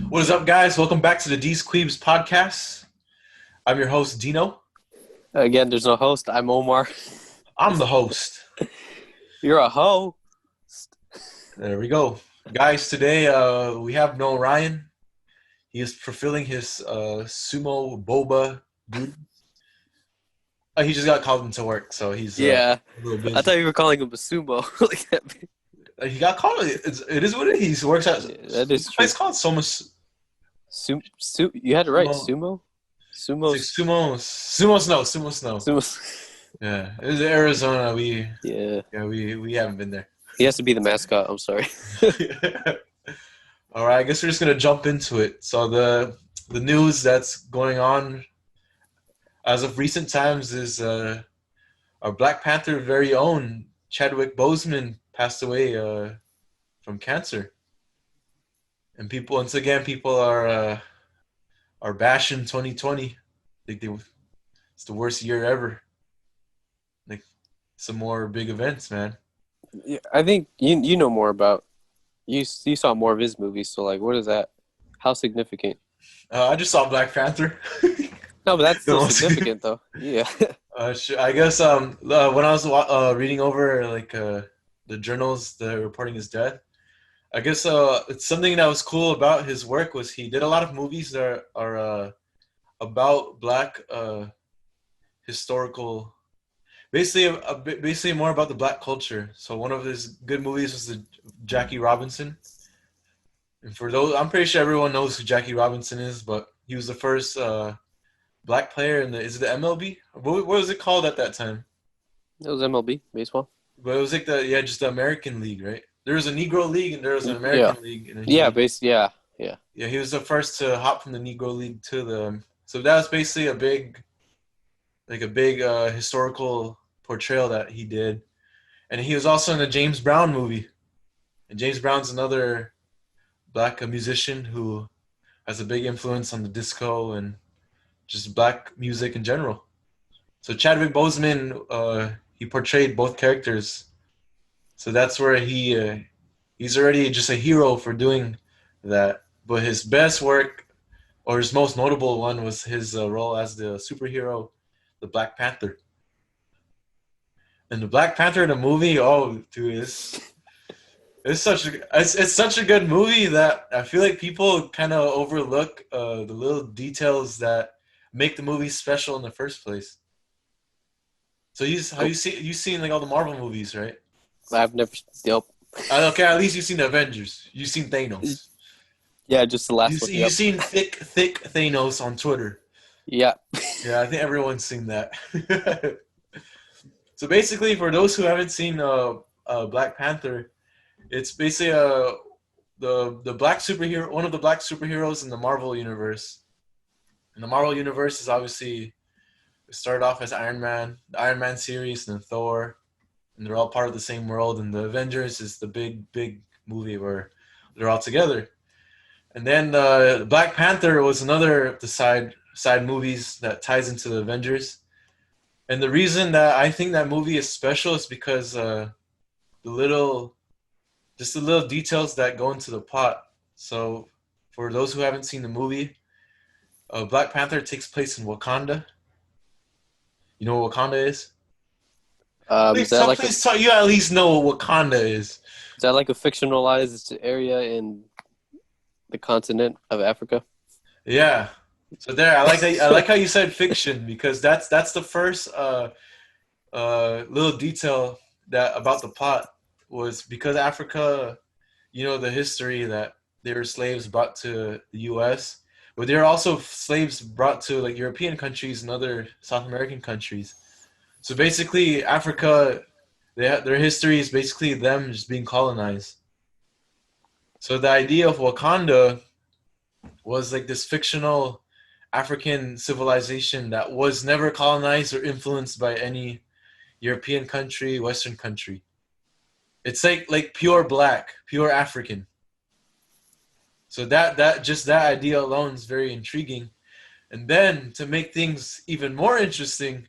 What is up, guys? Welcome back to the DeezQuibs podcast. I'm your host, Dino. Again, there's no host. I'm Omar. I'm the host. You're a hoe. There we go. Guys, today we have no Ryan. He is fulfilling his sumo boba duty. He just got called into work, so he's Yeah, a little I busy. thought you were calling him a sumo. Like that. He got called. It is what it is. He works at Yeah, that is this true. place called You had it right. Sumo. Sumo. It's like Sumos. Sumo Snow. Sumos. Yeah, it's Arizona. Yeah, We haven't been there. he has to be the mascot. I'm sorry. All right, I guess we're just gonna jump into it. So the news that's going on as of recent times is our Black Panther very own Chadwick Boseman passed away from cancer, and people are bashing 2020. It's the worst year ever. Like some more big events, man. Yeah, I think you know more about you saw more of his movies. So like, what is that? How significant? I just saw Black Panther. No, but that's The still most- significant though. Yeah. I guess when I was reading over the journals the reporting his death, I guess it's something that was cool about his work was he did a lot of movies that are about black historical, basically more about the black culture. So one of his good movies was the Jackie Robinson. And for those, I'm pretty sure everyone knows who Jackie Robinson is, but he was the first black player in is it the MLB? What was it called at that time? It was MLB baseball. But it was like just the American League, right? There was a Negro League and there was an Yeah. American League, and Yeah. Yeah. yeah, he was the first to hop from the Negro League to the. So that was basically a big historical portrayal that he did, and he was also in the James Brown movie. And James Brown's another black musician who has a big influence on the disco and just black music in general. So Chadwick Boseman, he portrayed both characters. So that's where he's already just a hero for doing that. But his best work, or his most notable one, was his role as the superhero, the Black Panther. And the Black Panther in the movie, oh, dude, it's such a good movie that I feel like people kind of overlook the little details that make the movie special in the first place. So you've seen like all the Marvel movies, right? I've never. Yep. Okay, at least you've seen the Avengers. You've seen Thanos. Yeah, just the last one. You've seen thick Thanos on Twitter. Yeah. Yeah, I think everyone's seen that. So basically, for those who haven't seen Black Panther, it's basically the black superhero, one of the black superheroes in the Marvel universe. And the Marvel universe is obviously it started off as Iron Man, the Iron Man series, and then Thor, and they're all part of the same world. And the Avengers is the big movie where they're all together. And then Black Panther was another of the side movies that ties into the Avengers. And the reason that I think that movie is special is because the little details that go into the plot. So for those who haven't seen the movie, Black Panther takes place in Wakanda. You know what Wakanda is? Is that like You at least know what Wakanda is. a fictionalized area in the continent of Africa? Yeah. So there, I like that. I like how you said fiction because that's the first little detail that about the plot was because Africa, the history that they were slaves brought to the U.S., but they were also slaves brought to like European countries and other South American countries. So basically, Africa, their history is basically them just being colonized. So the idea of Wakanda was like this fictional African civilization that was never colonized or influenced by any European country, Western country. It's like pure black, pure African. So that idea alone is very intriguing. And then to make things even more interesting,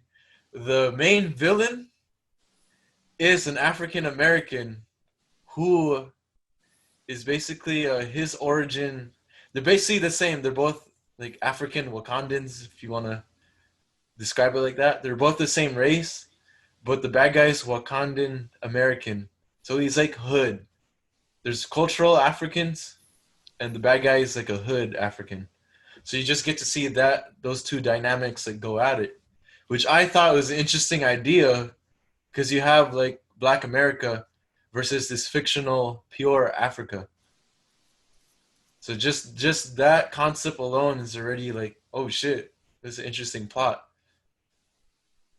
the main villain is an African American who is basically his origin. they're basically the same. They're both like African Wakandans, if you want to describe it like that. They're both the same race, but the bad guy's Wakandan American. So he's like hood. There's cultural Africans, and the bad guy is like a hood African. So you just get to see that those two dynamics like go at it, which I thought was an interesting idea because you have like Black America versus this fictional pure Africa. So just that concept alone is already like, oh shit, this is an interesting plot.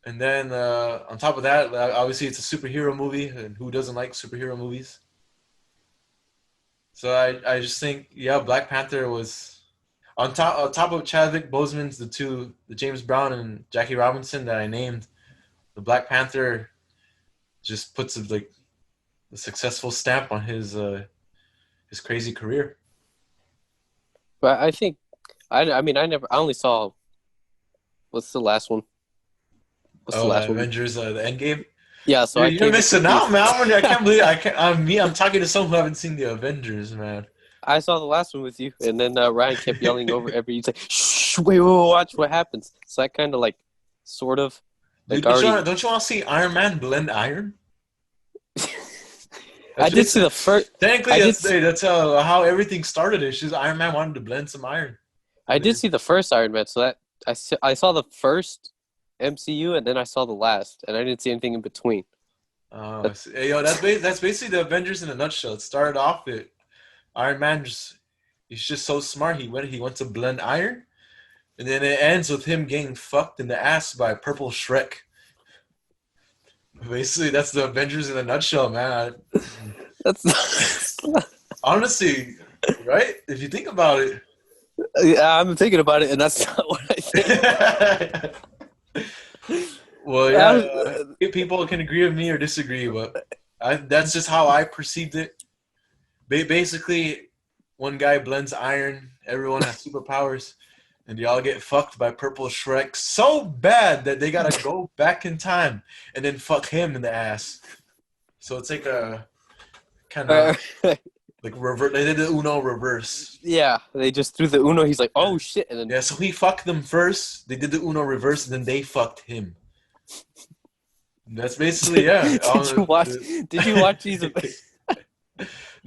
And then on top of that, obviously it's a superhero movie, and who doesn't like superhero movies? So I just think, yeah, Black Panther was on top of Chadwick Boseman's the James Brown and Jackie Robinson that I named. The Black Panther just puts like a successful stamp on his crazy career. But I think, I mean, I only saw, what's the last one? What's the last one? Avengers, the Endgame. Yeah, so Dude, you're missing out, man. I can't believe I'm talking to someone who haven't seen the Avengers, man. I saw the last one with you, and then Ryan kept yelling over he's like, shh, wait, watch what happens. So I kind of like, sort of, like Dude, already. don't you want to see Iron Man blend iron? I did see the first. Technically, that's how everything started. It's just Iron Man wanted to blend some iron. I did see the first Iron Man, so that I saw the first MCU, and then I saw the last, and I didn't see anything in between. Oh, that's basically the Avengers in a nutshell. It started off with Iron Man he's just so smart. He went to blend iron, and then it ends with him getting fucked in the ass by Purple Shrek. Basically, that's the Avengers in a nutshell, man. That's honestly, right? If you think about it. Yeah, I'm thinking about it, and that's not what I think. Well, yeah, people can agree with me or disagree, but that's just how I perceived it. Basically, one guy blends iron, everyone has superpowers, and y'all get fucked by Purple Shrek so bad that they gotta go back in time and then fuck him in the ass. So it's like a kind of like reverse. They did the Uno reverse. Yeah, they just threw the Uno. He's like, oh shit, and then yeah. So he fucked them first. They did the Uno reverse, and then they fucked him. That's basically Did you watch these?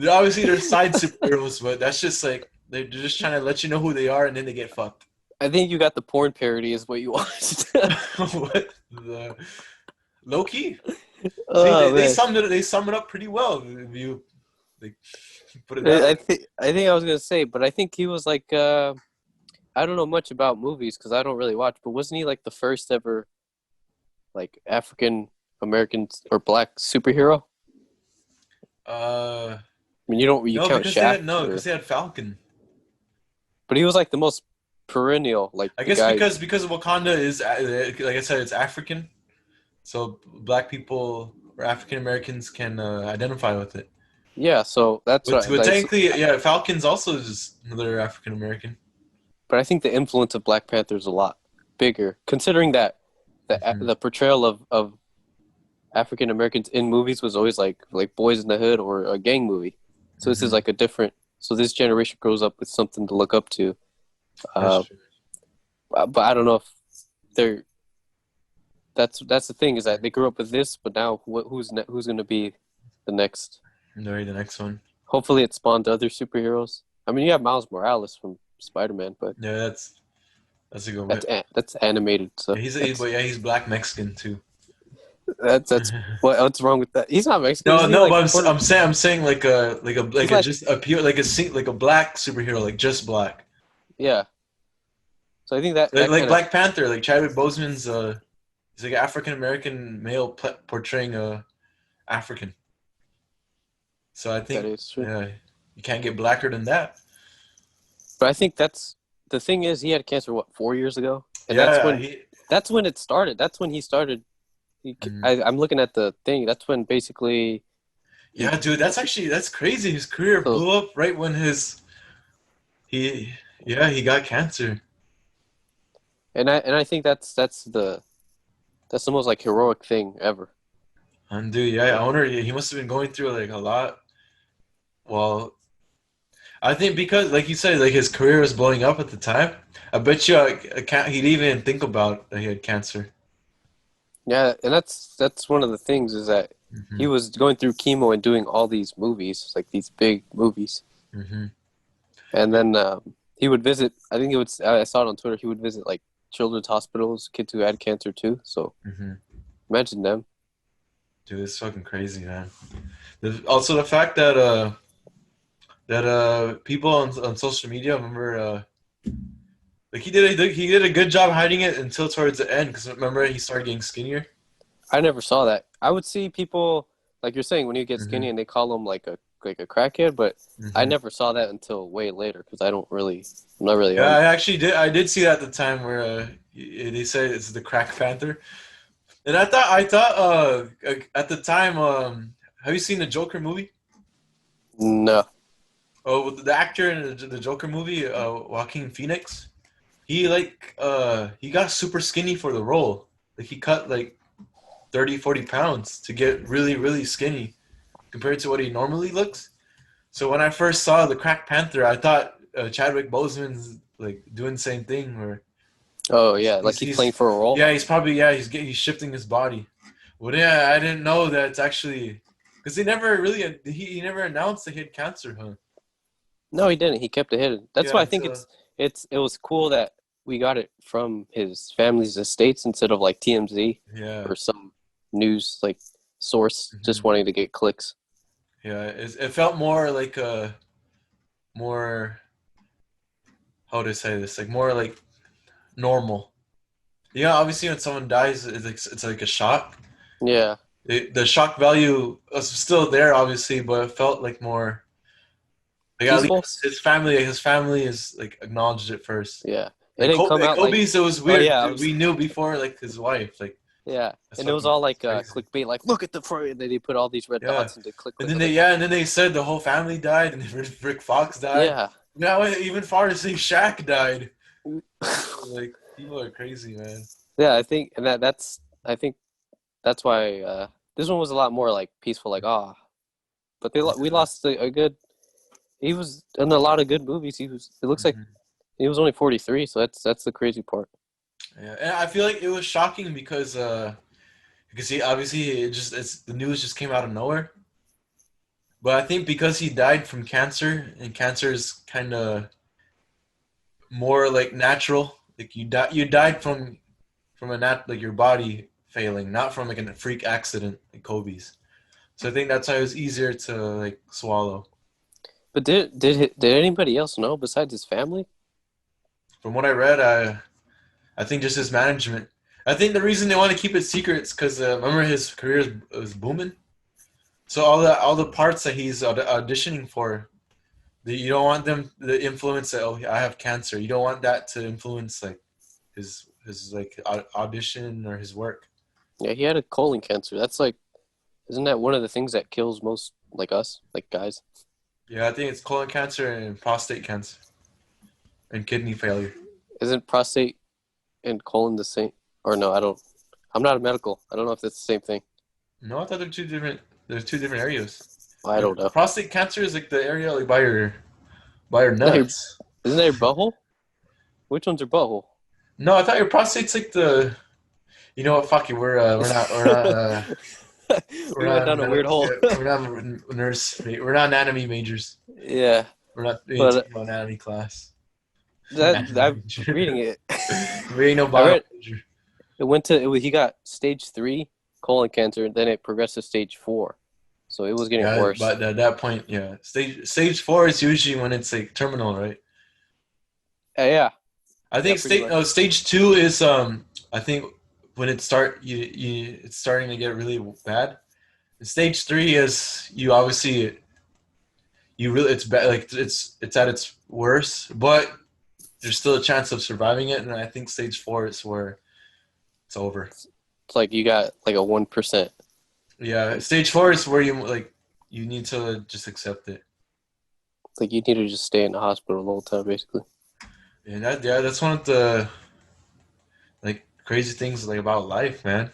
Obviously, they're side superheroes, but that's just like they're just trying to let you know who they are, and then they get fucked. I think you got the porn parody, is what you watched. What the Loki? Oh, they summed it up pretty well. If you like, put it that I think I was gonna say, but I think he was like, I don't know much about movies because I don't really watch, but wasn't he like the first ever like African American or black superhero? I mean, you count Shaft? Because they had Falcon. But he was like the most perennial, like I guess because Wakanda is, like I said, it's African, so black people or African Americans can identify with it. Yeah, so that's but technically, yeah, Falcon's also just another African American. But I think the influence of Black Panther is a lot bigger, considering that the portrayal of African Americans in movies was always like Boys in the Hood or a gang movie. So this is like a different. So this generation grows up with something to look up to. But I don't know if they're. That's the thing is that they grew up with this, but now who's going to be the next? The next one. Hopefully, it spawned other superheroes. I mean, you have Miles Morales from Spider-Man, but yeah, that's a good one. That's animated. So yeah, he's Black Mexican too. That's what's wrong with that? He's not Mexican. But I'm saying like a black superhero, like just black. Yeah. So I think that Black Panther, like Chadwick Boseman's he's like an African American male portraying a African. So I think you can't get blacker than that. But I think that's the thing is he had cancer 4 years ago, and that's when it started. That's when he started. I'm looking at the thing. That's when basically. Yeah, dude, that's crazy. His career blew up right when he got cancer. And I think that's the most like heroic thing ever. And dude, I wonder he must have been going through like a lot. Well, I think because, like you said, like his career was blowing up at the time. I bet you he didn't even think about that he had cancer. Yeah, and that's one of the things is that Hmm. he was going through chemo and doing all these movies, like these big movies, Hmm. and then he would visit. I think it would. I saw it on Twitter. He would visit like children's hospitals, kids who had cancer too. So Hmm. imagine them. Dude, it's fucking crazy, man. Also, the fact that people on social media remember like he did a good job hiding it until towards the end because remember he started getting skinnier. I never saw that. I would see people like you're saying when you get Hmm. skinny and they call them like a crackhead, but I Hmm. never saw that until way later because I'm not really Yeah, on. I actually did. I did see that at the time where they said it's the Crack Panther, and I thought at the time, have you seen the Joker movie? No. Oh, well, the actor in the Joker movie, Joaquin Phoenix, he got super skinny for the role. Like he cut like 30, 40 pounds to get really, really skinny compared to what he normally looks. So when I first saw the Crack Panther, I thought Chadwick Boseman's like doing the same thing, where Oh yeah, like he's playing he's for a role. yeah, he's probably yeah, he's shifting his body. Well, yeah, I didn't know that it's actually because he never announced that he had cancer, huh? No, he didn't. He kept it hidden. That's Yeah, why I think until it was cool that we got it from his family's estates instead of like TMZ yeah, or some news like source hmm just wanting to get clicks. yeah. It felt more like a more how to say this, like more like normal. Yeah, obviously when someone dies, it's like a shock. Yeah, The shock value was still there, obviously, but it felt like more. Like at peaceful. least his family is like acknowledged it first. Yeah, it Like didn't come out like. Kobe's, it was Oh weird. yeah, We knew before, like his wife. Like yeah, that's and it was fucking all like crazy. clickbait. Like look at the front, and then they put all these red Yeah, dots and they click and click then on the top. and then they said the whole family died, and Rick Fox died. Yeah. Now I went even far to say Shaq died. Like people are crazy, man. Yeah, I think and I think that's why this one was a lot more like peaceful. Like but we lost a good. He was in a lot of good movies. He was. It looks like Hmm. he was only 43, so that's the crazy part. Yeah, and I feel like it was shocking because he obviously the news just came out of nowhere. But I think because he died from cancer, and cancer is kind of more like natural. Like you died from a like your body failing, not from like a freak accident like Kobe's. So I think that's why it was easier to like swallow. But did anybody else know besides his family? From what I read, I think just his management. I think the reason they want to keep it secret is because remember his career was booming. So all the parts that he's auditioning for, you don't want them the influence that I have cancer. You don't want that to influence like his like audition or his work. Yeah, he had a colon cancer. That's like, isn't that one of the things that kills most like us, like guys? Yeah, I think it's colon cancer and prostate cancer and kidney failure. Isn't prostate and colon the same? Or no, I don't. I'm not a medical. I don't know if that's the same thing. No, I thought they're two different. There's two different areas. I don't know. Prostate cancer is like the area like by your Isn't that nuts. isn't that your butthole? Which one's your butthole? No, I thought your prostate's like the. You know what? Fuck you. We're We went not down a weird hole. we're not nurse. We're not anatomy majors. Yeah, We're not being but taking anatomy class. that Anatomy I'm major. reading it. We ain't no I bio read major. he got stage 3 colon cancer, then it progressed to stage 4, so it was getting Yeah, worse. but at that point, yeah, stage four is usually when it's like terminal, right? Yeah, I yeah, think pretty much. stage two is I think when it's starting to get really bad. Stage three is you obviously you really it's bad like it's at its worst, but there's still a chance of surviving it, and I think stage four is where it's over. It's like you got like a 1%. Yeah, stage four is where you need to just accept it. Like you need to just stay in the hospital the whole time, basically. And that's one of the like crazy things like about life, man.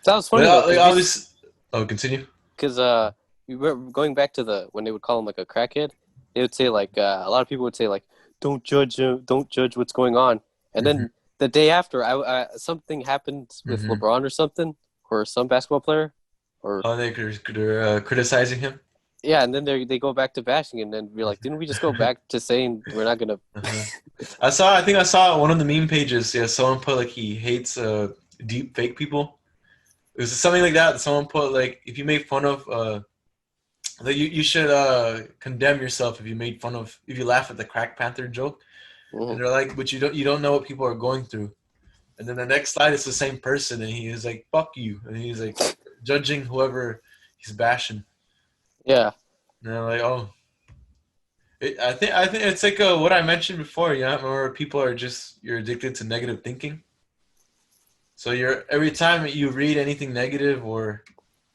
That was But funny though, like obviously, oh, continue. because going back to when they would call him like a crackhead, they would say like a lot of people would say like, don't judge him, don't judge what's going on. And Mm-hmm. then the day after, something happened with Mm-hmm. LeBron or something, or some basketball player, or Oh, they're criticizing him. yeah, and then they go back to bashing, and then be like, didn't we just go back to saying we're not gonna? Uh-huh. I think I saw one of the meme pages. Yeah, someone put like he hates deep fake people. It was something like that. Someone put like if you make fun of like you should condemn yourself if you laugh at the Crack Panther joke. And Mhm. they're like, but you don't know what people are going through. And then the next slide is the same person, and he is like, "Fuck you," and he's like judging whoever he's bashing. Yeah, And they're like, "Oh, I think it's like what I mentioned before. You know, remember people are just you're addicted to negative thinking. So you're every time you read anything negative or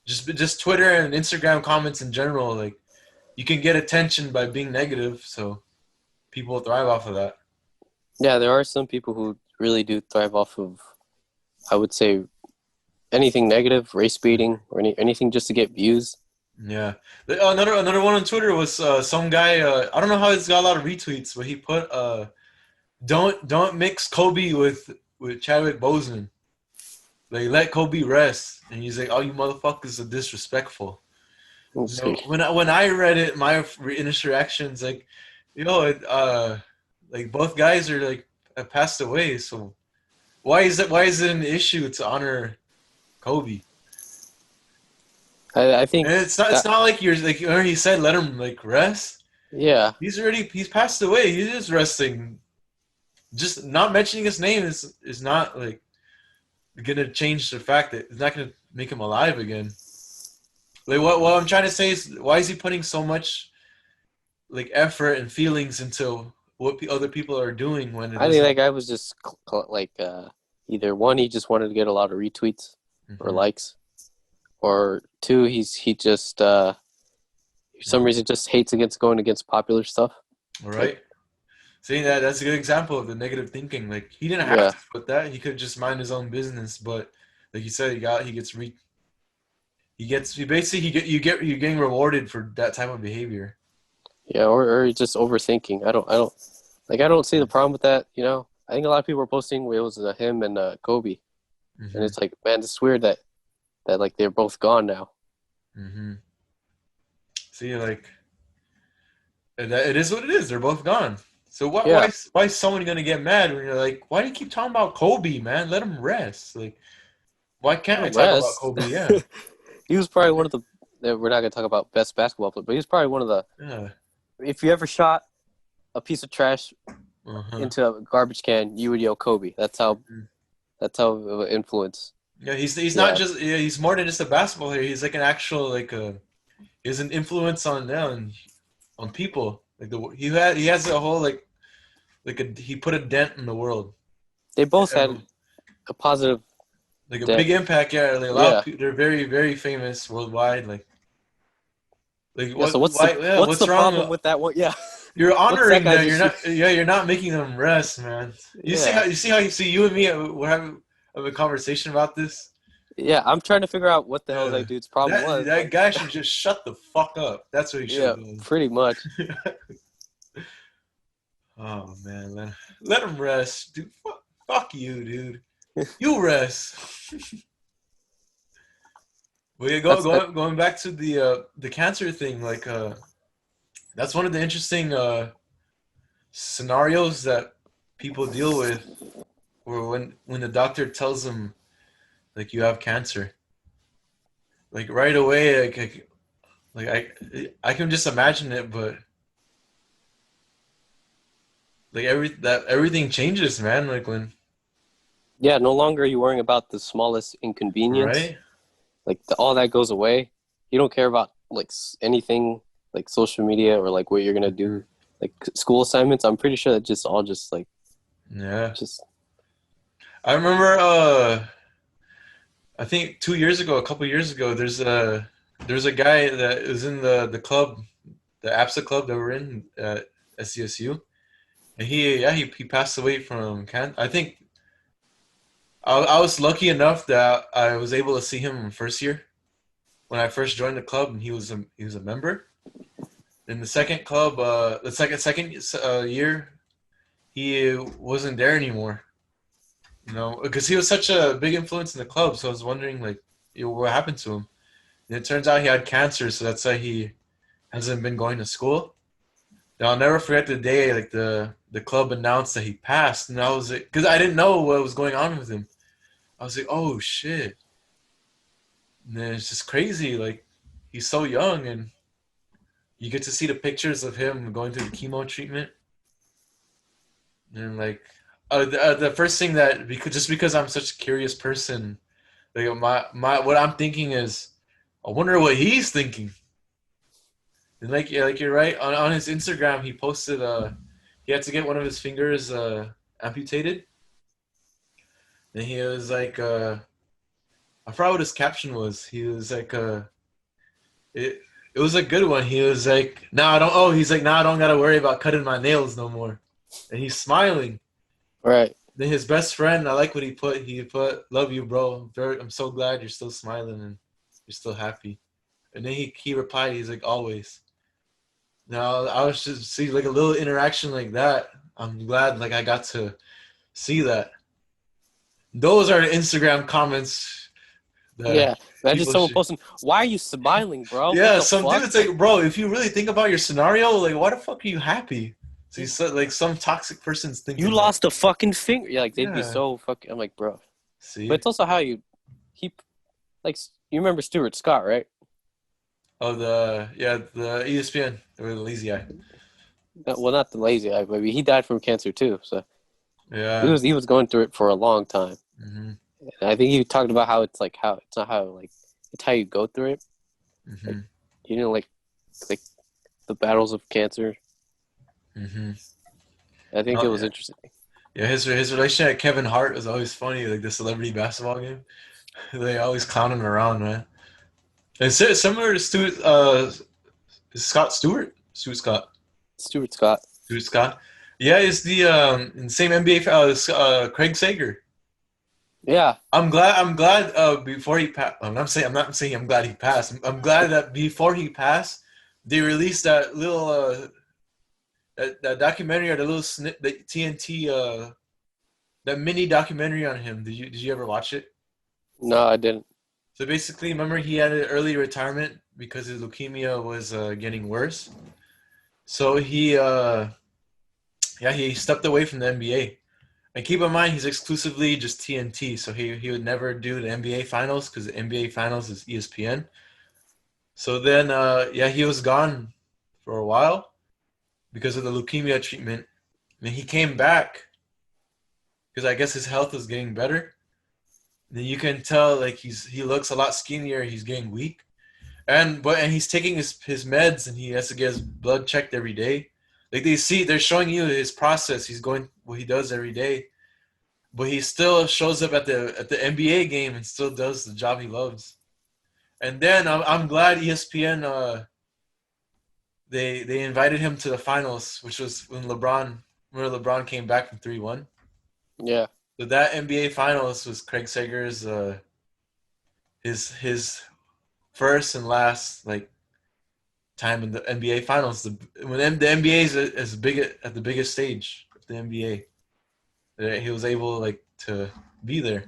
just Twitter and Instagram comments in general, like you can get attention by being negative. So people thrive off of that. yeah. There are some people who really do thrive off of, I would say, anything negative, race baiting, or anything just to get views. Yeah. Another one on Twitter was some guy. I don't know how he's got a lot of retweets, but he put don't mix Kobe with Chadwick Boseman. Like let Kobe rest, and he's like, "Oh, you motherfuckers are disrespectful." Let's You see. know, when I read it, my initial reactions like, like both guys are like have passed away. So why is it an issue to honor Kobe? I And think it's that not like you're like he said let him like rest. yeah, He's passed away. He's just resting. Just not mentioning his name is not like gonna change the fact that it's not gonna make him alive again. Like what I'm trying to say is why is he putting so much like effort and feelings into what other people are doing when it I think doesn't. that guy was just like either one, he just wanted to get a lot of retweets or Mm-hmm, likes, or two, he just for some mm-hmm. reason just hates against going against popular stuff. All Like right. See that's a good example of the negative thinking. Like he didn't have yeah, to put that. He could just mind his own business. But like you said, he basically you're getting rewarded for that type of behavior. yeah, or just overthinking. I don't see the problem with that. You know, I think a lot of people were posting it was him and Kobe, and Mm-hmm, it's like, man, it's weird that like they're both gone now. mm-hmm. See, like it is what it is. They're both gone. So Yeah, why is someone gonna get mad when you're like, why do you keep talking about Kobe, man? Let him rest. Like, why can't the I talk about rest. Kobe? Yeah, He was probably one of the. We're not gonna talk about best basketball player, but he was probably one of the. yeah. If you ever shot a piece of trash Uh-huh. into a garbage can, you would yell Kobe. Mhm. That's how of an influence. Yeah, he's not Yeah, just he's more than just a basketball player. He's like an actual he's an influence on people. Like he has a whole he put a dent in the world. they both had Everyone- a positive Like a dent. big impact. Yeah, like a lot of Yeah, people. They're very very famous worldwide. Like yeah. So what's what's the wrong? problem with that one? Yeah, You're what's that honoring guy's them. issue? You're not making them rest, man. Yeah, You see you and me we're having a conversation about this. yeah. I'm trying to figure out what the hell Uh, that dude's problem was. that Like, guy should just shut the fuck up. That's what he should yeah, have done. pretty much. Oh man, let him rest, dude. Fuck you, dude. You rest. Well, yeah, That's that. going back to the cancer thing. Like that's one of the interesting scenarios that people deal with, or when the doctor tells them like you have cancer, like right away, I can just imagine it, but like everything changes, man. Like when Yeah, no longer are you worrying about the smallest inconvenience. right. Like all that goes away. You don't care about like anything like social media or like what you're gonna do, like school assignments. I'm pretty sure that just all just like Yeah, just I remember. I think 2 years ago, a couple years ago, there's a guy that was in the club, the APSA club that we're in at SCSU, and he passed away from cancer. I think I was lucky enough that I was able to see him in first year, when I first joined the club, and he was a member. In the second club, the second year, he wasn't there anymore. You know, because he was such a big influence in the club. So I was wondering, like, what happened to him? And it turns out he had cancer, so that's why he hasn't been going to school. And I'll never forget the day, like the club announced that he passed, and I was like, because I didn't know what was going on with him. I was like, oh shit. And then it's just crazy. Like, he's so young, and you get to see the pictures of him going through the chemo treatment. And like, the first thing that because I'm such a curious person, like my what I'm thinking is, I wonder what he's thinking. And like you're right, on his Instagram he posted he had to get one of his fingers amputated, and he was like I forgot what his caption was. He was like it was a good one. He was like, he's like, now I don't gotta worry about cutting my nails no more. And he's smiling. Right. Then his best friend, I like what he put. He put, "Love you, bro. I'm so glad you're still smiling and you're still happy." And then he replied, he's like, "Always." Now I was just see like a little interaction like that. I'm glad like I got to see that. Those are the Instagram comments that Yeah. Imagine people someone should. posting, "Why are you smiling, bro? What Yeah, the some fuck?" dude's like, bro, if you really think about your scenario, like, why the fuck are you happy? So you said like some toxic person's You thinking that. lost a fucking finger. Yeah, like they'd be Yeah. so fucking. I'm like, bro. But See. it's also how you keep. Like, you remember Stuart Scott, right? Oh, the ESPN or the lazy eye. Well, not the lazy eye, but he died from cancer too. So Yeah. he was going through it for a long time. Mm-hmm. And I think he talked about how it's like how it's not how like it's how you go through it. Mm-hmm. Like, you know, like the battles of cancer. Mm-hmm. I think it Oh was yeah. interesting. Yeah, his relationship with Kevin Hart was always funny, like the celebrity basketball game. They always clowning around, man. It's similar to Scott Stewart? Stuart Scott. Stuart Scott. Stuart Scott. Yeah, it's the same NBA Craig Sager. Yeah. I'm glad before he passed. I'm not saying I'm glad he passed. I'm glad that before he passed, they released that little that documentary or the little the TNT that mini documentary on him. Did you ever watch it? No, I didn't. So basically, remember he had an early retirement because his leukemia was getting worse. So he stepped away from the NBA. And keep in mind, he's exclusively just TNT, so he would never do the NBA Finals because the NBA Finals is ESPN. So then, he was gone for a while because of the leukemia treatment. And then he came back because I guess his health was getting better. And then you can tell like he looks a lot skinnier. He's getting weak, and he's taking his meds, and he has to get his blood checked every day. Like they're showing you his process. He's going what he does every day. But he still shows up at the NBA game and still does the job he loves. And then I'm glad ESPN they invited him to the finals, which was when LeBron came back from 3-1. Yeah. So that NBA finals was Craig Sager's his first and last like time in the NBA finals. When the NBA is as big at the biggest stage of the NBA, he was able like to be there.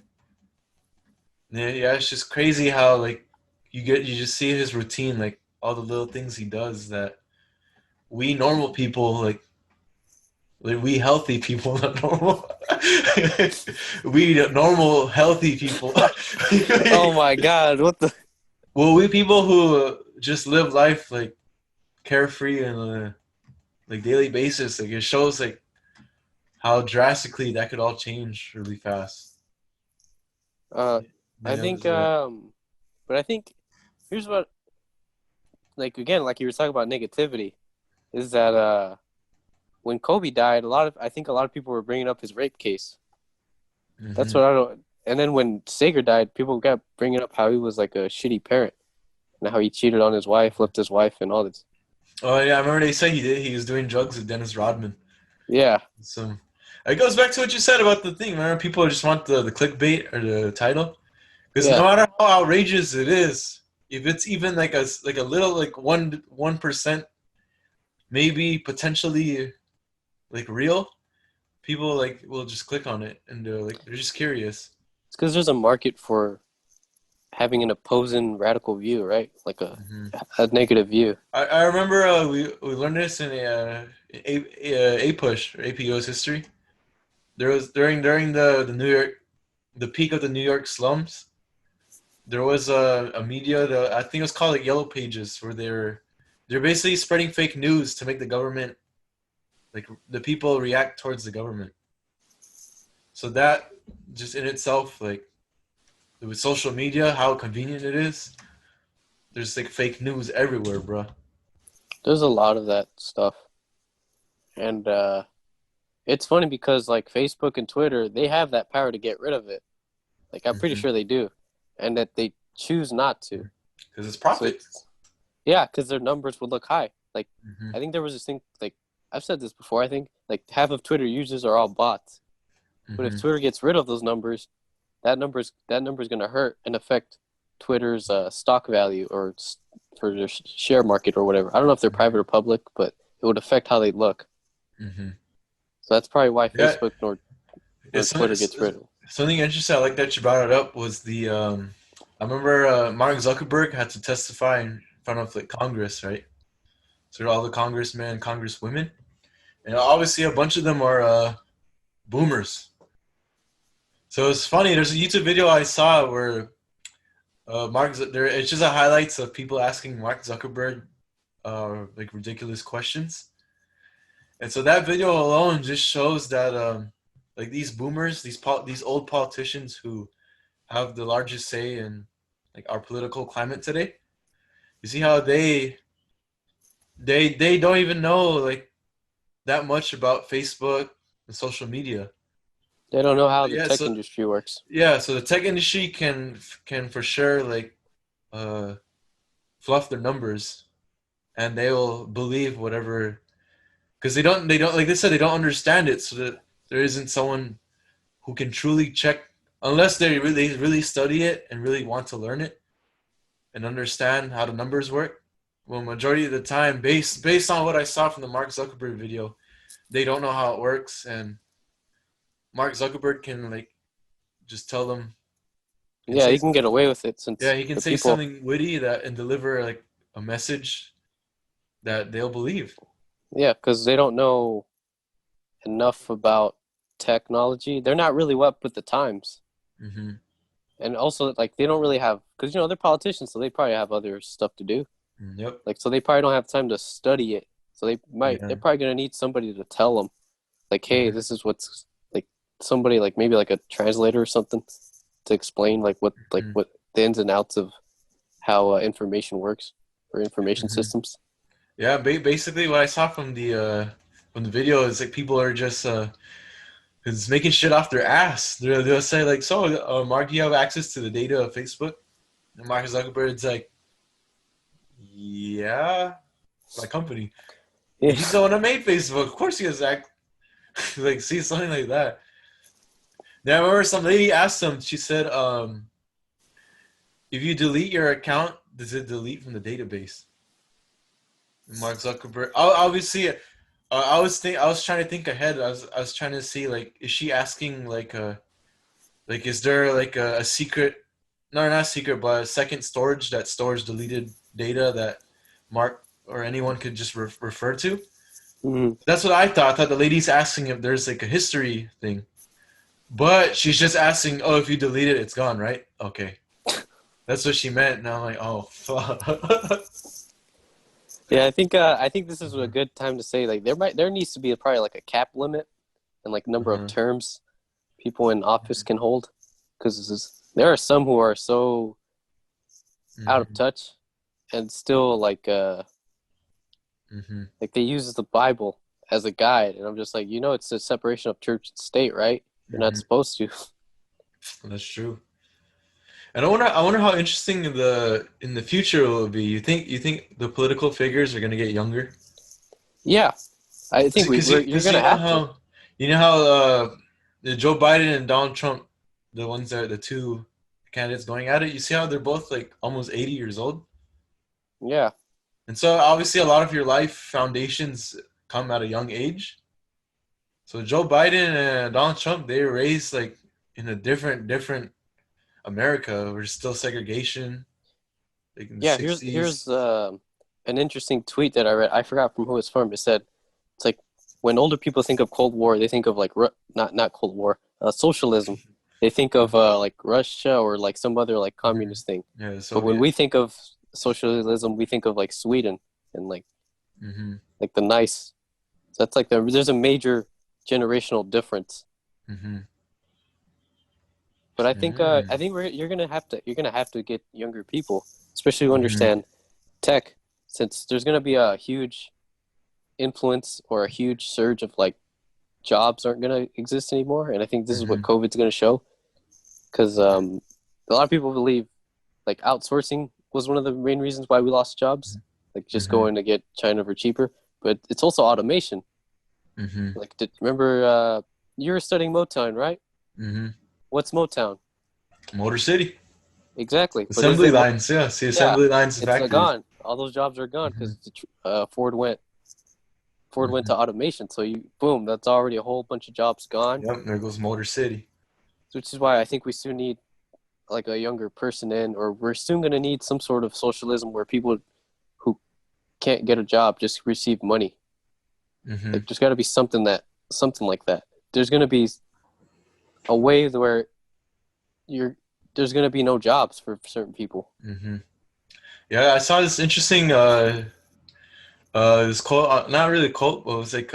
Yeah, it's just crazy how like you just see his routine, like all the little things he does that we normal people like we healthy people, not normal. We normal healthy people. Oh my God! What the? Well, we people who just live life like carefree and like daily basis, like it shows like how drastically that could all change really fast. I Being able to think do that. but I think here's what like again like you were talking about negativity is that when Kobe died I think a lot of people were bringing up his rape case. That's Mm-hmm. what I don't. And then when Sager died, people kept bringing up how he was like a shitty parent and how he cheated on his wife, left his wife, and all this. Oh yeah, I remember they said he did. He was doing drugs with Dennis Rodman. Yeah, So it goes back to what you said about the thing. Remember, people just want the clickbait or the title because no yeah, matter how outrageous it is, if it's even like a little like 1%, maybe potentially like real, people like will just click on it and they're just curious. It's because there's a market for having an opposing radical view, right? Like Hmm. a negative view. I remember we learned this in a push or APO's history. There was during the New York the peak of the New York slums. There was a media that I think it was called like Yellow Pages, where they're basically spreading fake news to make the government like the people react towards the government. So that just in itself, like with social media, how convenient it is. There's like fake news everywhere, bro. There's a lot of that stuff, and it's funny because like Facebook and Twitter, they have that power to get rid of it. Like I'm pretty Mm-hmm. sure they do, and that they choose not to. Because it's So profit. it's yeah, because their numbers would look high. Like Mm-hmm. I think there was this thing. Like I've said this before. I think like half of Twitter users are all bots. But if Mm-hmm. Twitter gets rid of those numbers, that number's going to hurt and affect Twitter's stock value or for their share market or whatever. I don't know if they're private or public, but it would affect how they look. Mm-hmm. So that's probably why Yeah, Facebook nor it's something, Twitter gets rid of. something interesting. I like that you brought it up. Was the I remember Mark Zuckerberg had to testify in front of like Congress, right? So all the congressmen, congresswomen, and obviously a bunch of them are boomers. So it's funny. There's a YouTube video I saw where there it's just a highlights of people asking Mark Zuckerberg like ridiculous questions, and so that video alone just shows that like these boomers, these old politicians who have the largest say in like our political climate today. You see how they don't even know like that much about Facebook and social media. They don't know how But the yeah, tech so industry works. yeah, so the tech industry can for sure like uh fluff their numbers and they will believe whatever because they don't like they said they don't understand it so that there isn't someone who can truly check unless they really study it and really want to learn it and understand how the numbers work. Well, majority of the time, based on what I saw from the Mark Zuckerberg video, they don't know how it works, and Mark Zuckerberg can like just tell them can Yeah, say you can get something. away with it Yeah, since he can the say people. something witty that and deliver like a message that they'll believe. Yeah, because they don't know enough about technology. They're not really up with the times. Hmm. And also, like, they don't really have, because, they're politicians, so they probably have other stuff to do. Yep. Like, so they probably don't have time to study it. So they're Yeah. probably going to need somebody to tell them, like, hey, Hmm. this is what's, like, somebody, like, maybe like a translator or something to explain, Hmm. what the ins and outs of how information works or information Hmm. systems. Yeah. Basically, what I saw from the video is like people are just is making shit off their ass. They'll say like, "So, Mark, do you have access to the data of Facebook?" And Mark Zuckerberg's like, "Yeah, my company. Yeah. He's the one that made Facebook. Of course, he has act like see something like that." Now, I remember some lady asked him. She said, "If you delete your account, does it delete from the database?" And Mark Zuckerberg, obviously, I was trying to think ahead. I was trying to see like, is she asking like, is there like a secret, no, not secret, but a second storage that stores deleted data that Mark or anyone could just refer to? Mhm. That's what I thought. I thought the lady's asking if there's like a history thing, but she's just asking, oh, if you delete it, it's gone, right? Okay, that's what she meant. And I'm like, oh, fuck. Yeah, I think this is a good time to say like there needs to be probably like a cap limit and like number of Uh-huh. terms people in office can hold because there are some who are so out of Hmm. touch and still Hmm. like they use the Bible as a guide and I'm just like it's a separation of church and state, right? You're not Hmm. supposed to. That's true. And I wonder how interesting in the future it will be. You think the political figures are gonna get younger? Yeah, I think Because you're you gonna know have to. how Joe Biden and Donald Trump, the ones that the two candidates going at it. You see how they're both like almost 80 years old, Yeah. and so obviously a lot of your life foundations come at a young age. So Joe Biden and Donald Trump, they were raised like in a different America. We're still segregation, like in the Yeah, here's 60s. an interesting tweet that I read. I forgot from who it's from. It said it's like when older people think of Cold War, they think of like not Cold War, socialism. They think of like Russia or like some other like Mhm. communist thing. Yeah, the But when Soviet. we think of socialism, we think of like Sweden and Hmm. like the nice. So that's like there's a major generational difference. Hmm. But I Mm. think you're gonna have to get younger people, especially who Hmm. understand tech, since there's gonna be a huge influence or a huge surge of like jobs aren't gonna exist anymore, and I think this is what Hmm. COVID's gonna show, because a lot of people believe like outsourcing was one of the main reasons why we lost jobs, like just Hmm. going to get China for cheaper, but it's also automation. Hmm. Like, remember you were studying Motown, right? Hmm. What's Motown? Motor City. Exactly, but is Assembly it lines, yeah. See Yeah, assembly lines and it's factories. gone. All those jobs are gone Hmm. because Ford went to Hmm. automation. So you boom, that's already a whole bunch of jobs gone. Yep, there goes Motor City. Which is why I think we soon need like a younger person in, or we're soon going to need some sort of socialism where people who can't get a job just receive money. Hmm. Like there's got to be something like that. There's going to be a way where you're there's going to be no jobs for certain people. Hmm. Yeah, I saw this interesting this quote, not really a quote, but it was like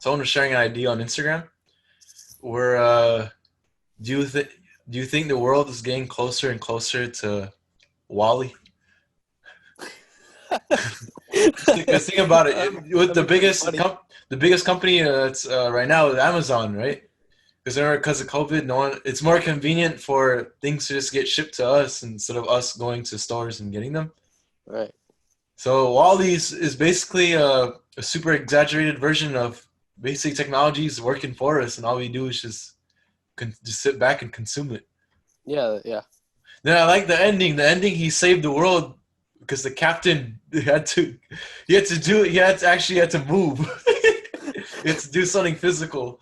someone was sharing an idea on Instagram where do you think do you think the world is getting closer and closer to Wally? Because think about it, with That'd the be pretty biggest funny. the biggest company that's right now is Amazon, right? Because of COVID, no one. It's more convenient for things to just get shipped to us instead of us going to stores and getting them. Right. So Wally's is basically a super exaggerated version of basic technologies working for us, and all we do is just sit back and consume it. Yeah, yeah. Then I like the ending. The ending, he saved the world because the captain he had to do it. He had to move. He had to do something physical.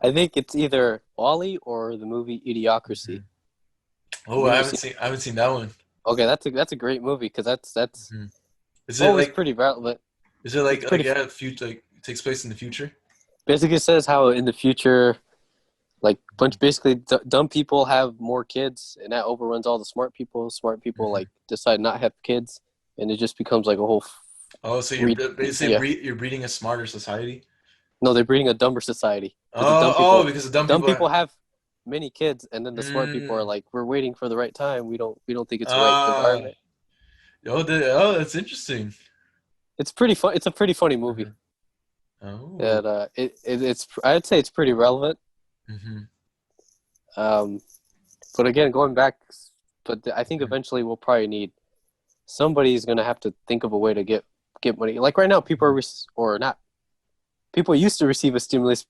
I think it's either Wally or the movie Idiocracy. Oh, Have you ever seen? I haven't seen that one. Okay, that's a great movie because that's Mhm. Is it always like pretty relevant. is it It's like pretty yeah, future like it takes place in the future? basically says how in the future, like bunch basically dumb people have more kids, and that overruns all the smart people. Smart people Hmm. like decide not have kids, and it just becomes like a whole. Oh, so Re- basically yeah, you're breeding a smarter society. no, they're breeding a dumber society because Oh, because the dumb dumb people people are. have many kids, and then the smart people are Mm, like, we're waiting for the right time. We don't think it's the right environment. that's interesting. It's pretty fun. It's a pretty funny movie. Mhm. Oh. And it's I'd say it's pretty relevant. Hmm. Um, but again, going back, I think eventually we'll probably need somebody's going to have to think of a way to get money. Like right now, people are or not. People used to receive a stimulus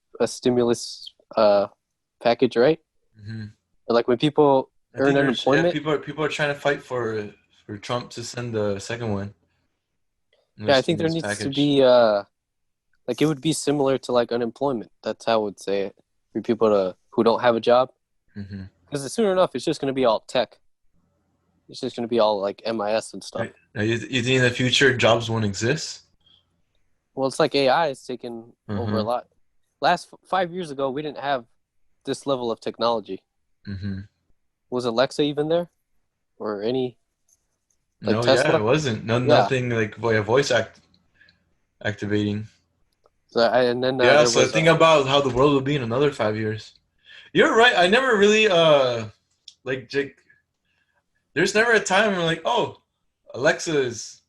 package, right? Hmm. Or like when people I earn think there's yeah unemployment. people are trying to fight for Trump to send the second one, Yeah, the I think there stimulus needs to package. be like it would be similar to like unemployment. That's how I would say it for people who don't have a job. Hmm. Because soon enough, it's just going to be all tech. It's just going to be all like MIS and stuff. Right. Now, you think in the future jobs won't exist? Well, it's like AI is taking over a Uh-huh. lot. Last 5 years ago, we didn't have this level of technology. Hmm. Was Alexa even there, or any like No, yeah, Tesla? it wasn't. Yeah. Nothing like voice activating. So and then Yeah, there so was think about how the world will be in another 5 years. You're right. I never really like Jake. There's never a time where like, oh, Alexa is.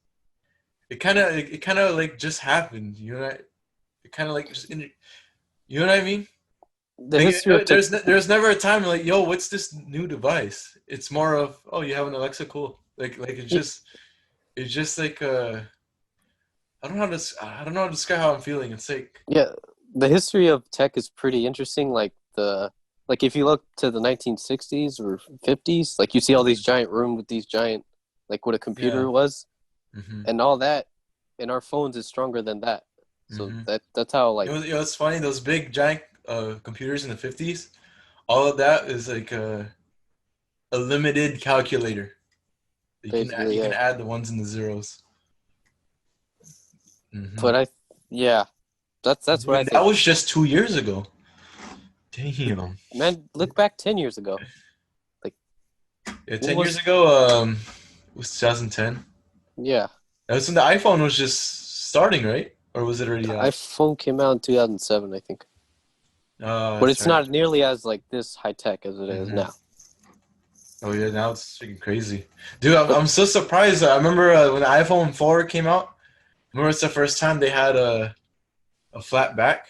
It kind of like just happened. You know, it kind of like you know what I mean? the Like history of tech. there's never a time like, yo, what's this new device? It's more of, oh, you have an Alexa, cool. Like it's just like I don't know how to describe how I'm feeling. It's like Yeah, the history of tech is pretty interesting. Like like if you look to the 1960s or 50s, like you see all these giant rooms with these giant, like what a computer Yeah. was, Mm-hmm. and all that, and our phones is stronger than that. So Mm-hmm. that's how like It's funny. Those big giant computers in the 50s. All of that is like a limited calculator. basically You can yeah. add the ones and the zeros. Mm-hmm. But yeah, that's what I And that think. was just 2 years ago. Damn. Man, look back 10 years ago. Like Yeah, what 10 years was ago, it was 2010. yeah. That was when the iPhone was just starting, right? Or was it already The out? iPhone came out in 2007, I think. Oh, But that's it's right. not nearly as like this high tech as it is Mm-hmm. now. Oh yeah, now it's freaking crazy, dude. I'm, But I'm so surprised. I remember when the iPhone 4 came out. Remember, it's the first time they had a flat back.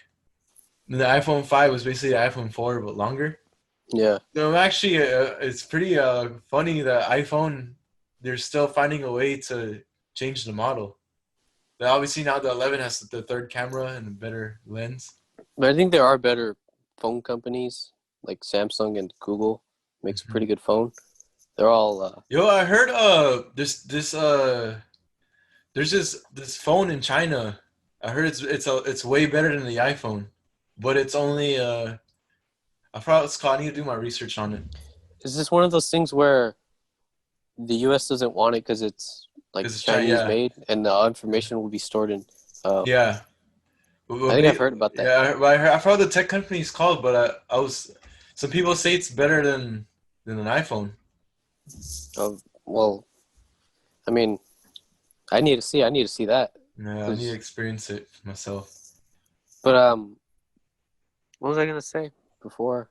And the iPhone 5 was basically the iPhone 4 but longer. yeah. So actually, it's pretty funny that iPhone they're still finding a way to change the model. But obviously now the 11 has the third camera and a better lens. But I think there are better phone companies like Samsung and Google makes a Mhm. pretty good phone. They're all Yo, I heard there's this phone in China. I heard it's way better than the iPhone, but it's only I forgot what it's called. I need to do my research on it. is this one of those things where the US doesn't want it because it's like Cause it's China, Chinese yeah, made and the information will be stored in yeah. I think I've heard about that. Yeah, I forgot the tech company is called, but I was. Some people say it's better than an iPhone. Well, I mean, I need to see that. Yeah, I need to 'Cause- experience it myself. but what was I gonna say before?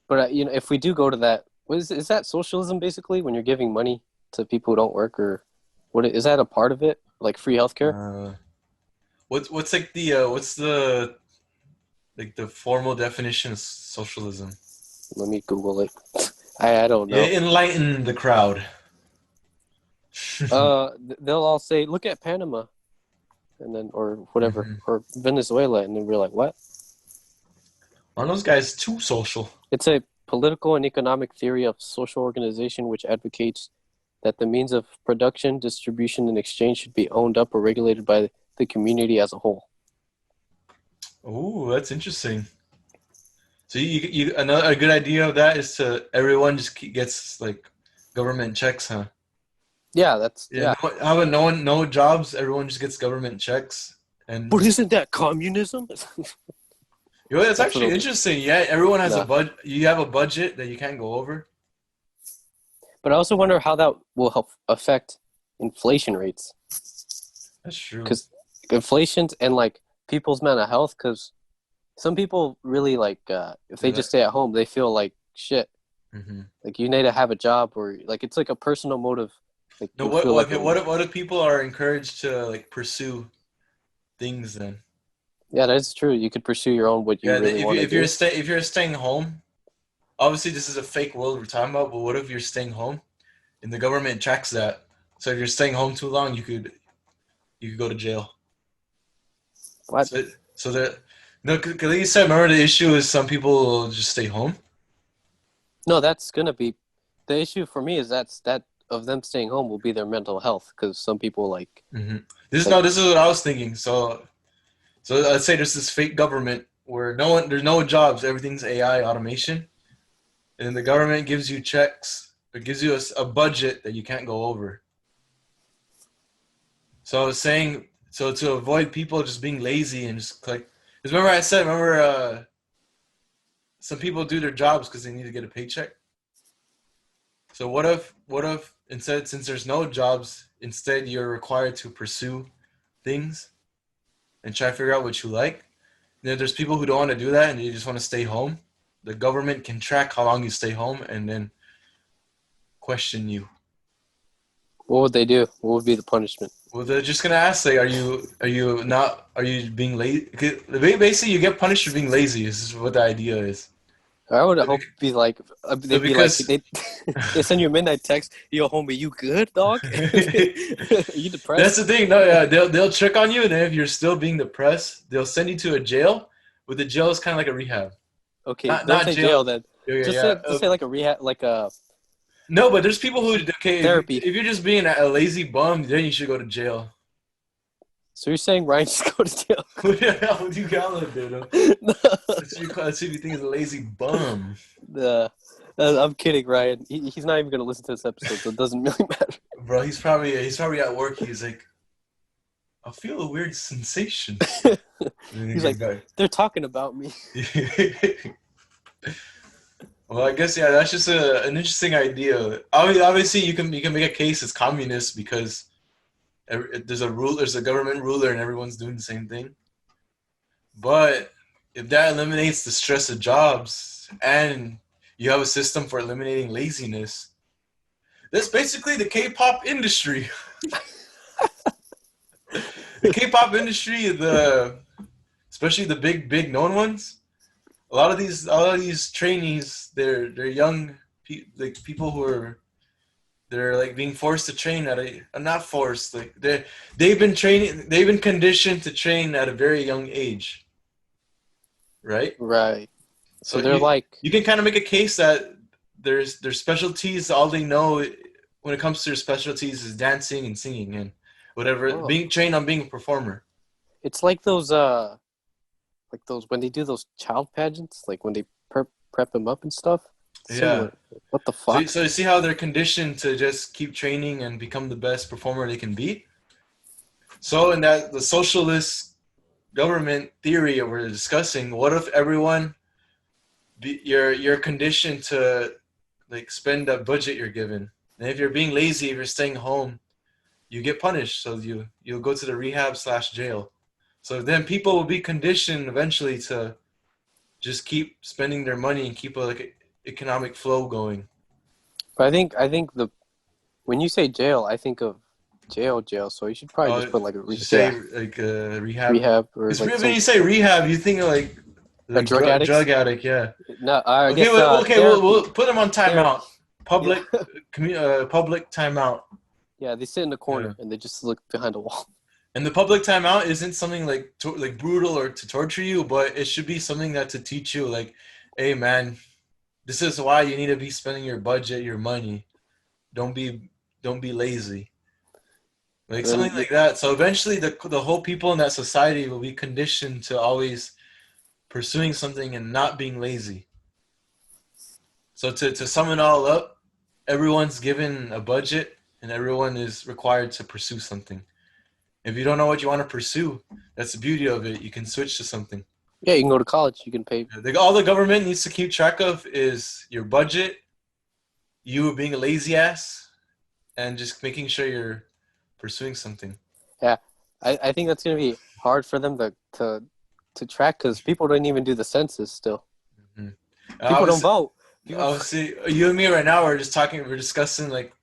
But you know, if we do go to that, is that socialism basically when you're giving money to people who don't work, or what is that a part of it? Like free healthcare? Uh, what's like what's the like the formal definition of socialism? Let me Google it. I don't Yeah, know. enlighten the crowd. They'll all say, "Look at Panama," and then or whatever, Mhm. or Venezuela, and then we're like, "What?" Aren't those guys too social? It's a political and economic theory of social organization which advocates that the means of production, distribution, and exchange should be owned up or regulated by the community as a whole. Oh, that's interesting. So you another a good idea of that is to everyone just gets like government checks, huh? Yeah, that's Yeah, yeah. how about no jobs? Everyone just gets government checks, and But isn't that communism? you know, that's That's what actually it'll be. interesting. Yeah, everyone has a Nah. budget. You have a budget that you can't go over. But I also wonder how that will help affect inflation rates. That's true. Because inflation and like people's mental health, because some people really like if they just stay at home, they feel like shit. Mm-hmm. Like you need to have a job or like it's like a personal motive. Like No, you feel like okay, what if people are encouraged to like pursue things then? yeah, that's true. You could pursue your own what you Yeah, really want to do. if you're staying home, obviously this is a fake world we're talking about. But what if you're staying home and the government tracks that? So if you're staying home too long, you could go to jail. What? So that no, because like you said, remember the issue is some people will just stay home. No, that's gonna be the issue for me. Is that of them staying home will be their mental health because some people like Mm-hmm. like This is what I was thinking. So I'd say there's this fake government where there's no jobs, everything's AI automation, and then the government gives you checks, it gives you a budget that you can't go over. So I was saying, so to avoid people just being lazy and just click, because remember some people do their jobs because they need to get a paycheck. So what if instead, since there's no jobs, instead you're required to pursue things and try to figure out what you like. And if there's people who don't want to do that and they just want to stay home, the government can track how long you stay home and then question you. what would they do? What would be the punishment? Well, they're just gonna ask, like, are you being lazy? Basically, you get punished for being lazy. This is what the idea is. I would So hope be like so they'd be like because they send you a midnight text. Yo, homie, you good, dog? Are you that's depressed? the thing. No, yeah, they'll trick on you, and then if you're still being depressed, they'll send you to a jail. But the jail is kind of like a rehab. Okay, don't not say jail. jail then. Yeah, yeah, Just yeah. say like a rehab, like a No, but there's people who okay. therapy. If you're just being a lazy bum, then you should go to jail. So you're saying Ryan should go to jail? What the hell would you call it, dude? No. That's what you think is a lazy bum. I'm kidding, Ryan. He's not even gonna listen to this episode, so it doesn't really matter. Bro, he's probably at work. He's like, I feel a weird sensation. He's like, they're talking about me. Well, I guess yeah, that's just an interesting idea. Obviously, you can make a case as communist because there's a government ruler, and everyone's doing the same thing. But if that eliminates the stress of jobs, and you have a system for eliminating laziness, that's basically the K-pop industry. The K-pop industry, especially the big known ones. A lot of these trainees, they're young people they're like being forced to train not forced, like they've been conditioned to train at a very young age, right? Right. So they're you can kind of make a case that their specialties, all they know when it comes to their specialties is dancing and singing and whatever, being trained on being a performer. It's like those when they do those child pageants, like when they prep them up and stuff. Similar. Yeah. What the fuck? So you see how they're conditioned to just keep training and become the best performer they can be? So in the socialist government theory that we're discussing, what if everyone, you're conditioned to like spend that budget you're given? And if you're being lazy, if you're staying home, you get punished. So you'll go to the rehab/jail. So then people will be conditioned eventually to just keep spending their money and keep a economic flow going. But I think when you say jail, I think of jail. So you should probably just put like a rehab. Rehab or like when you say rehab, you think of like a drug addict. Drug addict, yeah. No, I okay, guess. We'll put them on timeout. Public, public timeout. Yeah, they sit in the corner and they just look behind a wall. And the public timeout isn't something like brutal or to torture you, but it should be something that to teach you, like, hey man, this is why you need to be spending your budget, your money. Don't be lazy. Like something like that. So eventually the whole people in that society will be conditioned to always pursuing something and not being lazy. So to sum it all up, everyone's given a budget and everyone is required to pursue something. If you don't know what you want to pursue, that's the beauty of it. You can switch to something. Yeah, you can go to college. You can pay. All the government needs to keep track of is your budget, you being a lazy ass, and just making sure you're pursuing something. Yeah, I think that's going to be hard for them to track because people don't even do the census still. Mm-hmm. People don't vote. See, you and me right now we're discussing like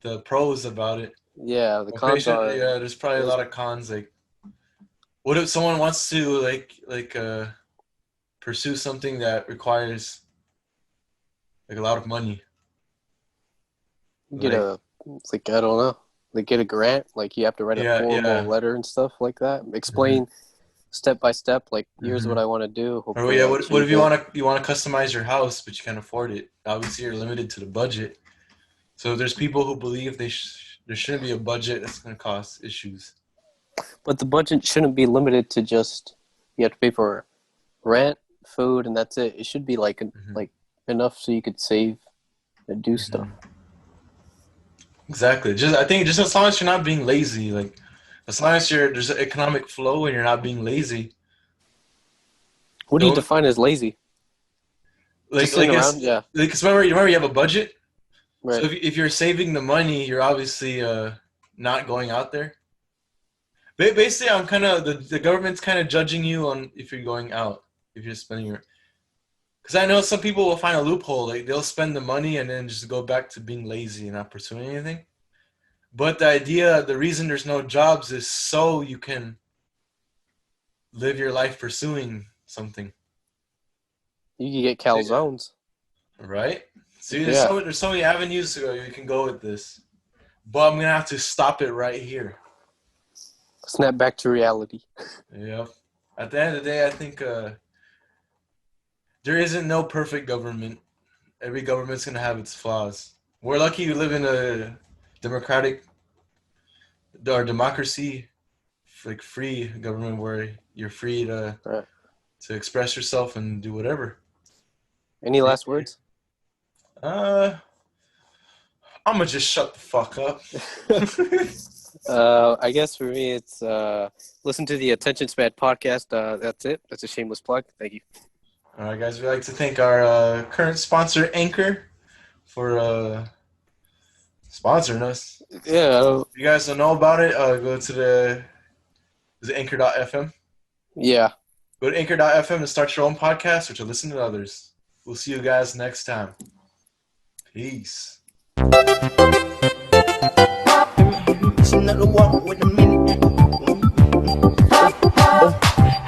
the pros about it. Yeah, the cons are. Yeah, there's probably a lot of cons. Like, what if someone wants to pursue something that requires like a lot of money? Get I don't know. Like get a grant. Like you have to write a formal letter and stuff like that. Explain step by step. Like here's what I want to do. Or what if you want to customize your house but you can't afford it? Obviously, you're limited to the budget. So there's people who believe there shouldn't be a budget that's going to cause issues. But the budget shouldn't be limited to just you have to pay for rent, food, and that's it. It should be like enough so you could save and do stuff. Exactly. I think as long as you're not being lazy, like as long as there's an economic flow and you're not being lazy. What do you define as lazy? Like around, yeah. Like, remember you have a budget. Right. So if you're saving the money, you're obviously not going out there. Basically, I'm kind of the government's kind of judging you on if you're going out, if you're spending your. Because I know some people will find a loophole, like they'll spend the money and then just go back to being lazy and not pursuing anything. But the reason there's no jobs is so you can live your life pursuing something. You can get calzones. Right? See, there's so many avenues you can go with this. But I'm going to have to stop it right here. Snap back to reality. Yeah. At the end of the day, I think there isn't no perfect government. Every government's gonna have its flaws. We're lucky we live in a democratic or democracy, like free government where you're free Right. to express yourself and do whatever. Any last words? I'm gonna just shut the fuck up. I guess for me, it's listen to the Attention Span podcast. That's it. That's a shameless plug. Thank you. All right, guys. We'd like to thank our current sponsor, Anchor, for sponsoring us. Yeah. If you guys don't know about it, go to is it anchor.fm? Yeah. Go to anchor.fm and start your own podcast or to listen to others. We'll see you guys next time. Peace. Another walk with a minute.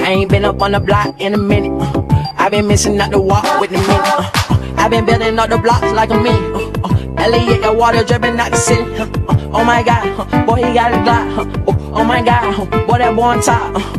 I ain't been up on the block in a minute. I've been missing out the walk with the minute. I've been building up the blocks like a minute. Elliot got water dripping out the city. Oh my god, boy he got a Glock. Oh my god, boy that boy on top.